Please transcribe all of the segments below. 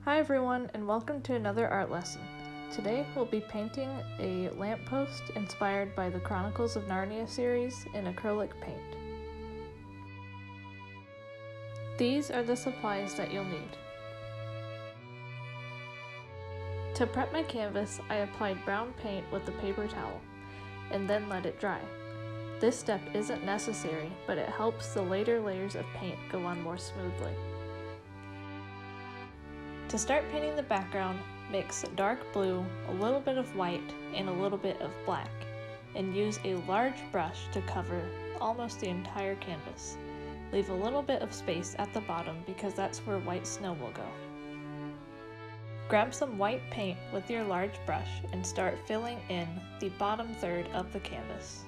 Hi everyone, and welcome to another art lesson. Today we'll be painting a lamppost inspired by the Chronicles of Narnia series in acrylic paint. These are the supplies that you'll need. To prep my canvas, I applied brown paint with a paper towel, and then let it dry. This step isn't necessary, but it helps the later layers of paint go on more smoothly. To start painting the background, mix dark blue, a little bit of white, and a little bit of black, and use a large brush to cover almost the entire canvas. Leave a little bit of space at the bottom because that's where white snow will go. Grab some white paint with your large brush and start filling in the bottom third of the canvas.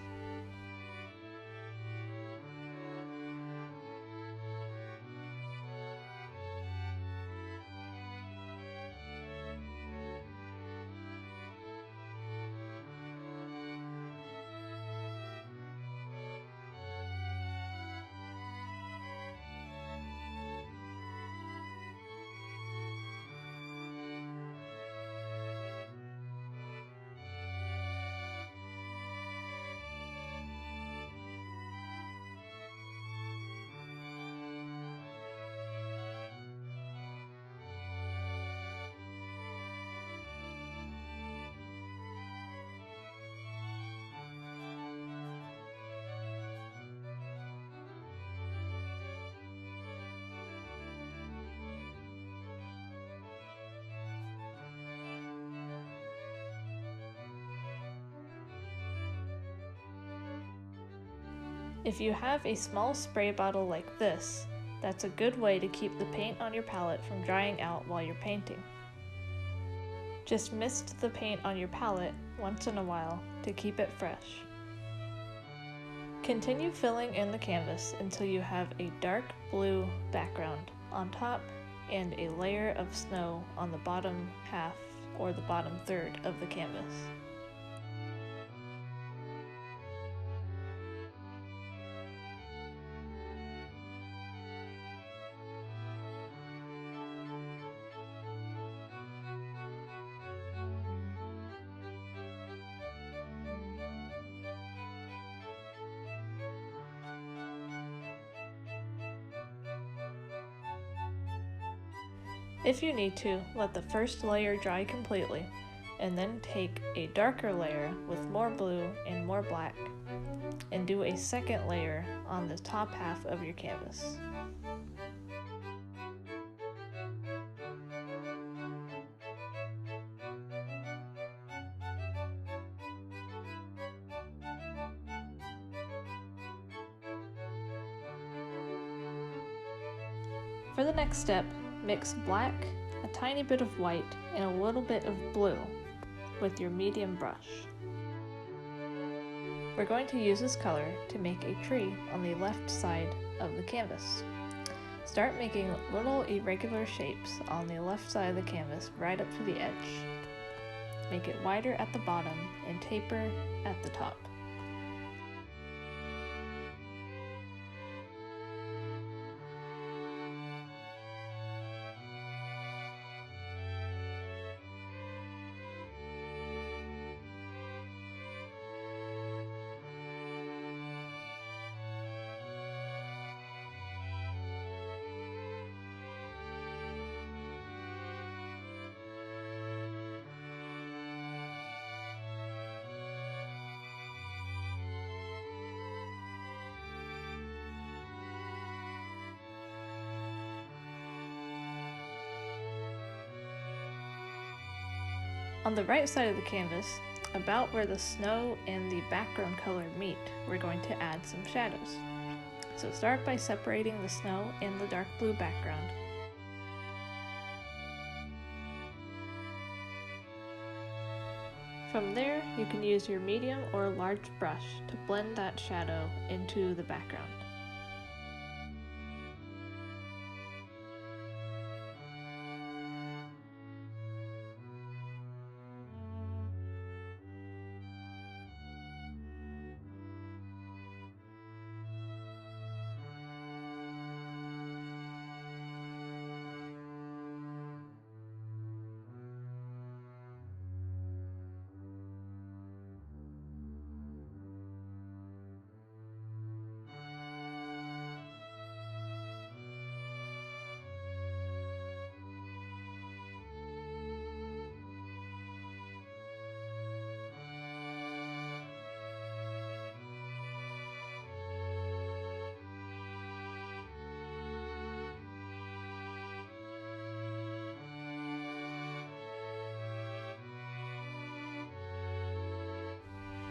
If you have a small spray bottle like this, that's a good way to keep the paint on your palette from drying out while you're painting. Just mist the paint on your palette once in a while to keep it fresh. Continue filling in the canvas until you have a dark blue background on top and a layer of snow on the bottom half or the bottom third of the canvas. If you need to, let the first layer dry completely, and then take a darker layer with more blue and more black, and do a second layer on the top half of your canvas. For the next step, mix black, a tiny bit of white, and a little bit of blue with your medium brush. We're going to use this color to make a tree on the left side of the canvas. Start making little irregular shapes on the left side of the canvas right up to the edge. Make it wider at the bottom and taper at the top. On the right side of the canvas, about where the snow and the background color meet, we're going to add some shadows. So start by separating the snow and the dark blue background. From there, you can use your medium or large brush to blend that shadow into the background.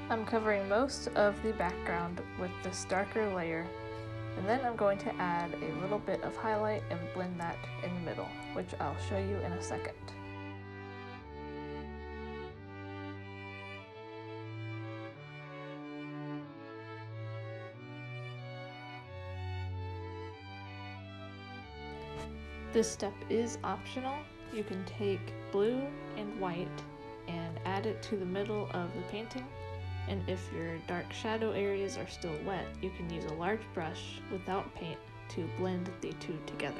I'm covering most of the background with this darker layer, and then I'm going to add a little bit of highlight and blend that in the middle, which I'll show you in a second. This step is optional. You can take blue and white and add it to the middle of the painting, and if your dark shadow areas are still wet, you can use a large brush without paint to blend the two together.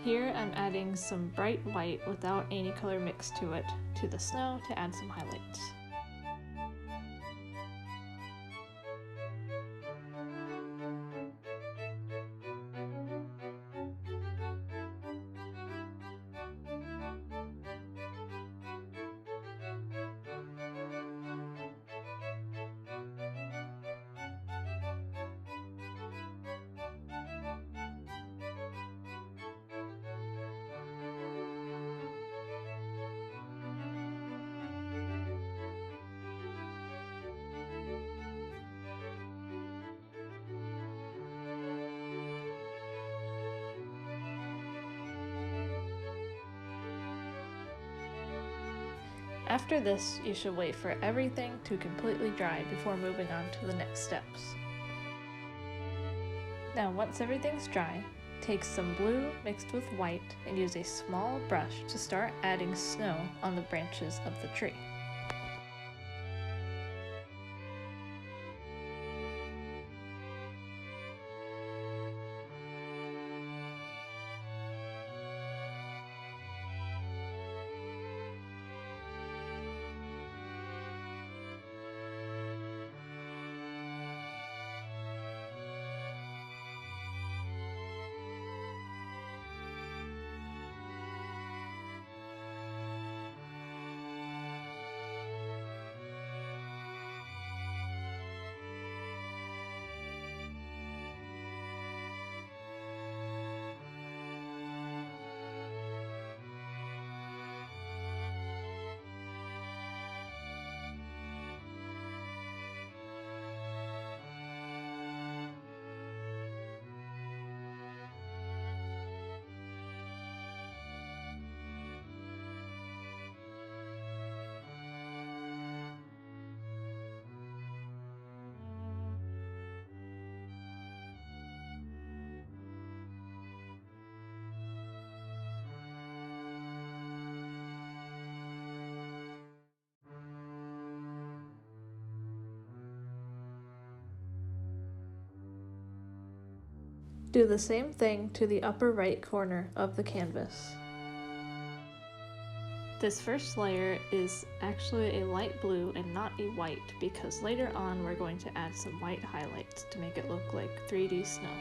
Here I'm adding some bright white without any color mixed to it to the snow to add some highlights. After this, you should wait for everything to completely dry before moving on to the next steps. Now, once everything's dry, take some blue mixed with white and use a small brush to start adding snow on the branches of the tree. Do the same thing to the upper right corner of the canvas. This first layer is actually a light blue and not a white because later on we're going to add some white highlights to make it look like 3D snow.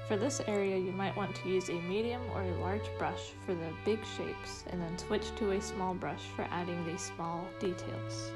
For this area, you might want to use a medium or a large brush for the big shapes, and then switch to a small brush for adding the small details.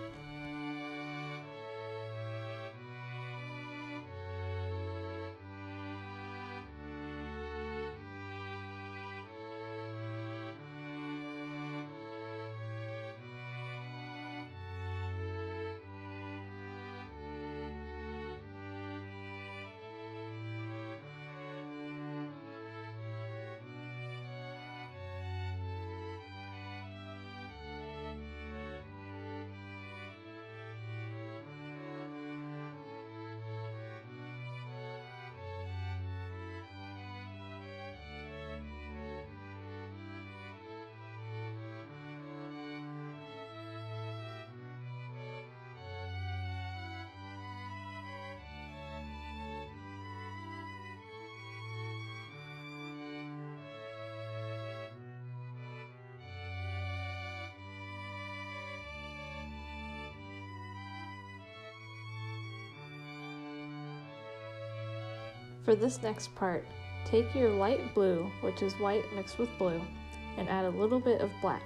For this next part, take your light blue, which is white mixed with blue, and add a little bit of black.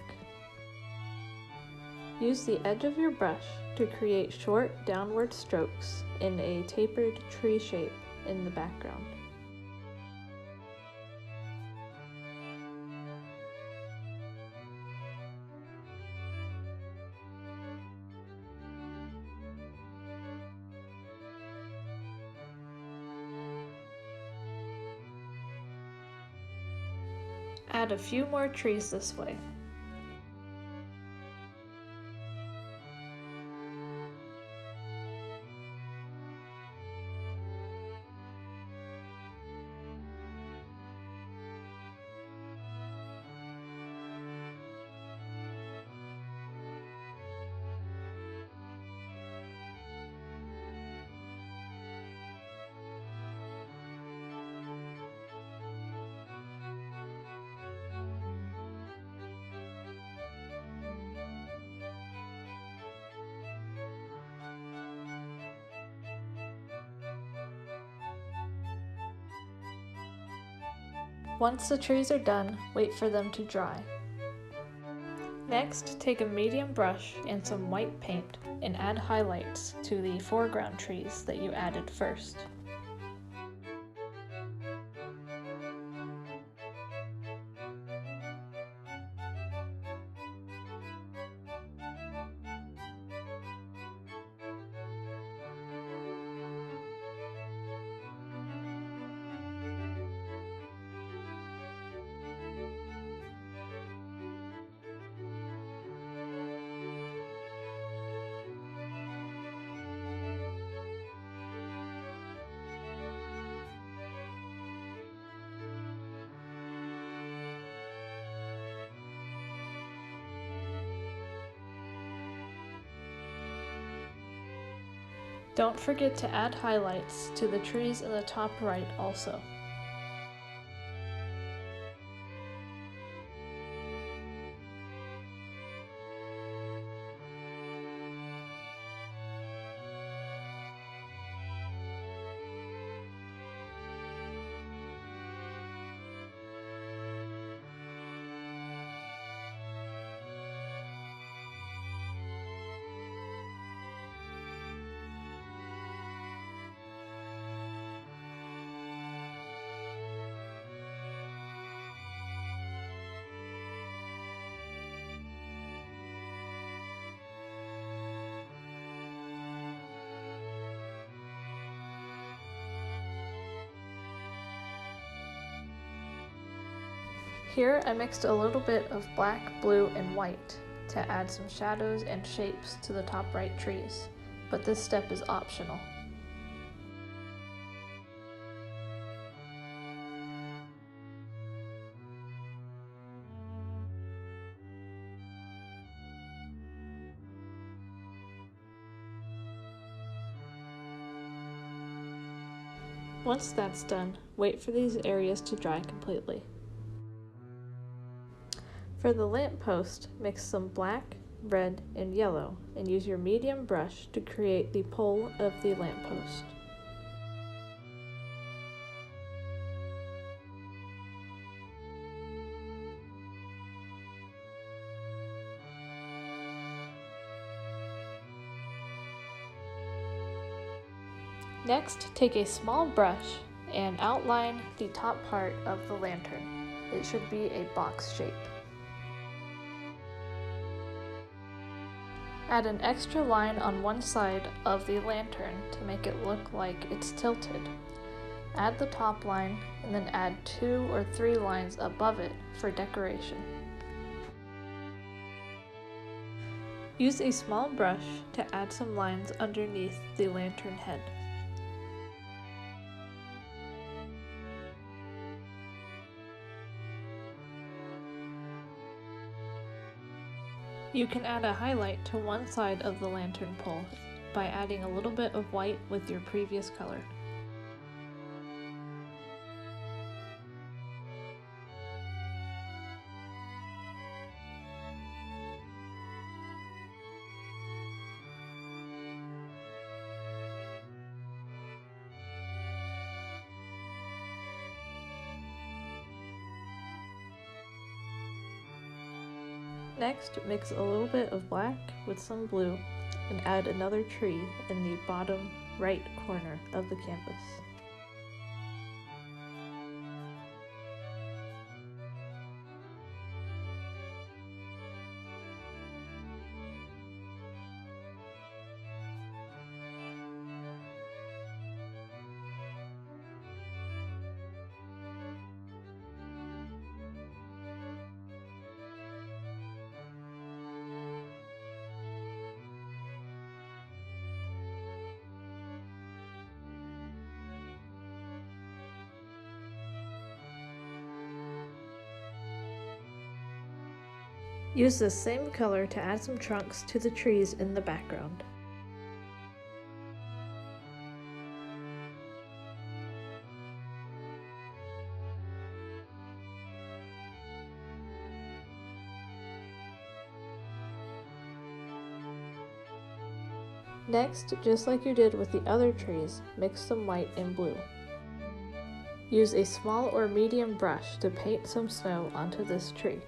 Use the edge of your brush to create short downward strokes in a tapered tree shape in the background. Add a few more trees this way. Once the trees are done, wait for them to dry. Next, take a medium brush and some white paint and add highlights to the foreground trees that you added first. Don't forget to add highlights to the trees in the top right also. Here I mixed a little bit of black, blue, and white to add some shadows and shapes to the top right trees, but this step is optional. Once that's done, wait for these areas to dry completely. For the lamppost, mix some black, red, and yellow, and use your medium brush to create the pole of the lamppost. Next, take a small brush and outline the top part of the lantern. It should be a box shape. Add an extra line on one side of the lantern to make it look like it's tilted. Add the top line and then add 2 or 3 lines above it for decoration. Use a small brush to add some lines underneath the lantern head. You can add a highlight to one side of the lantern pole by adding a little bit of white with your previous color. Next, mix a little bit of black with some blue and add another tree in the bottom right corner of the canvas. Use the same color to add some trunks to the trees in the background. Next, just like you did with the other trees, mix some white and blue. Use a small or medium brush to paint some snow onto this tree.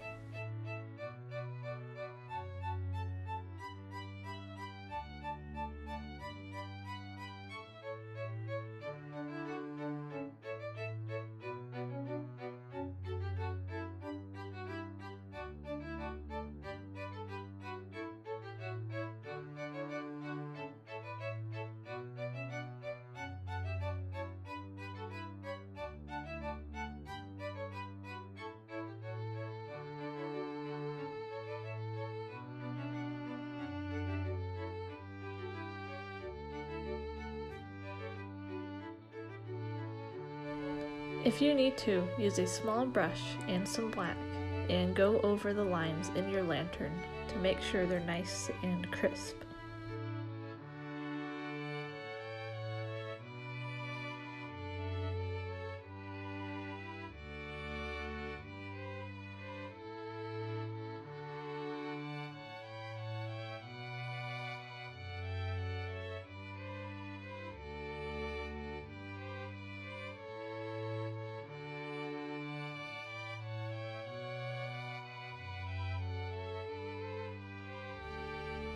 If you need to, use a small brush and some black and go over the lines in your lantern to make sure they're nice and crisp.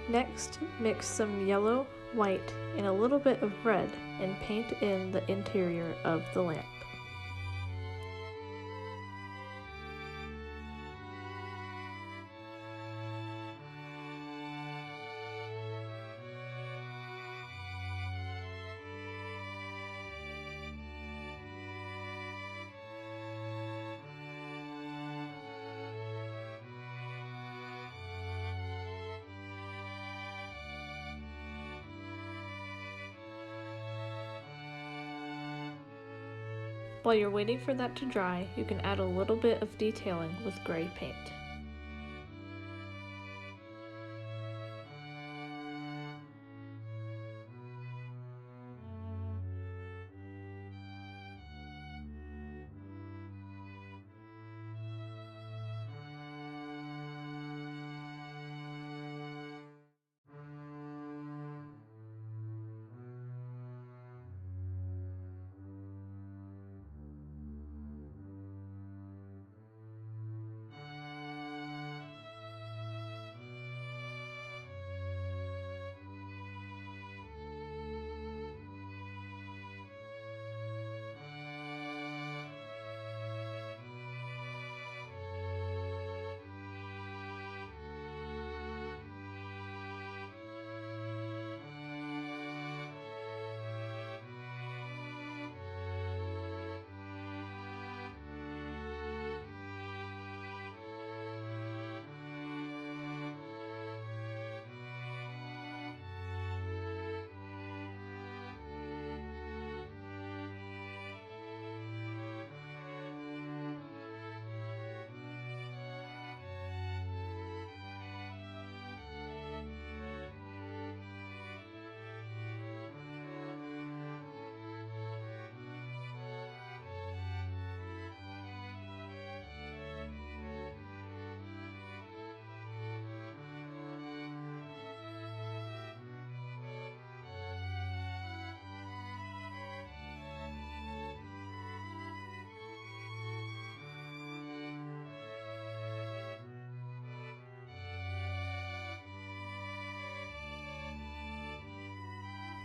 Next, mix some yellow, white, and a little bit of red and paint in the interior of the lamp. While you're waiting for that to dry, you can add a little bit of detailing with gray paint.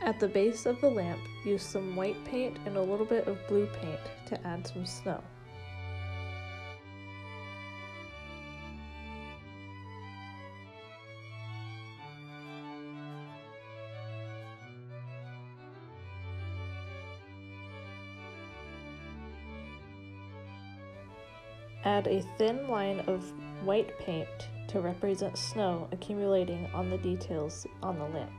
At the base of the lamp, use some white paint and a little bit of blue paint to add some snow. Add a thin line of white paint to represent snow accumulating on the details on the lamp.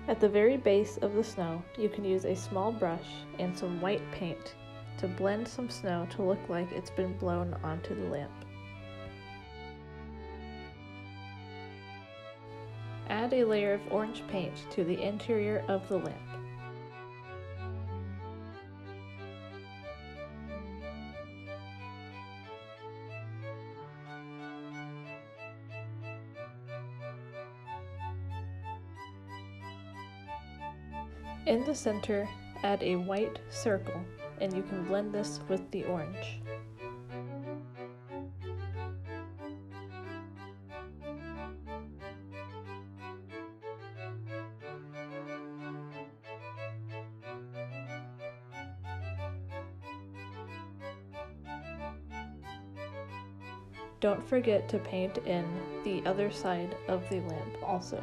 At the very base of the snow, you can use a small brush and some white paint to blend some snow to look like it's been blown onto the lamp. Add a layer of orange paint to the interior of the lamp. In the center, add a white circle, and you can blend this with the orange. Don't forget to paint in the other side of the lamp also.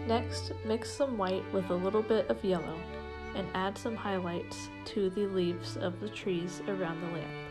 Next, mix some white with a little bit of yellow and add some highlights to the leaves of the trees around the lamp.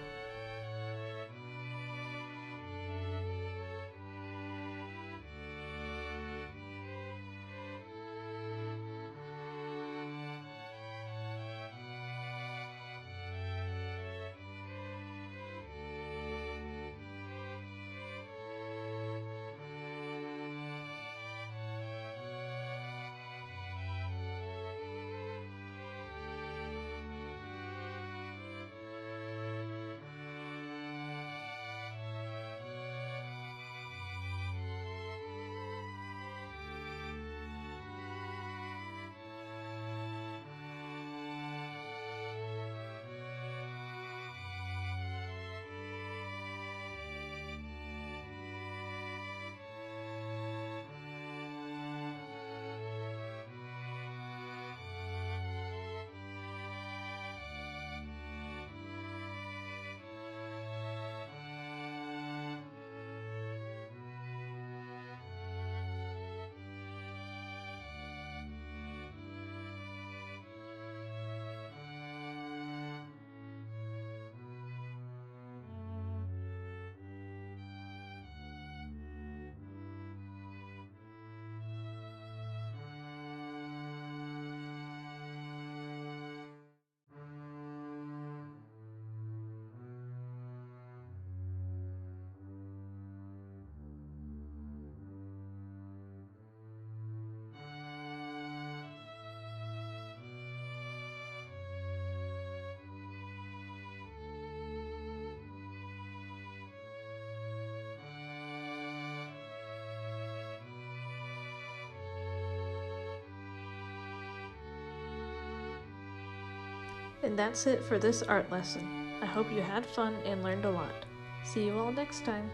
And that's it for this art lesson. I hope you had fun and learned a lot. See you all next time.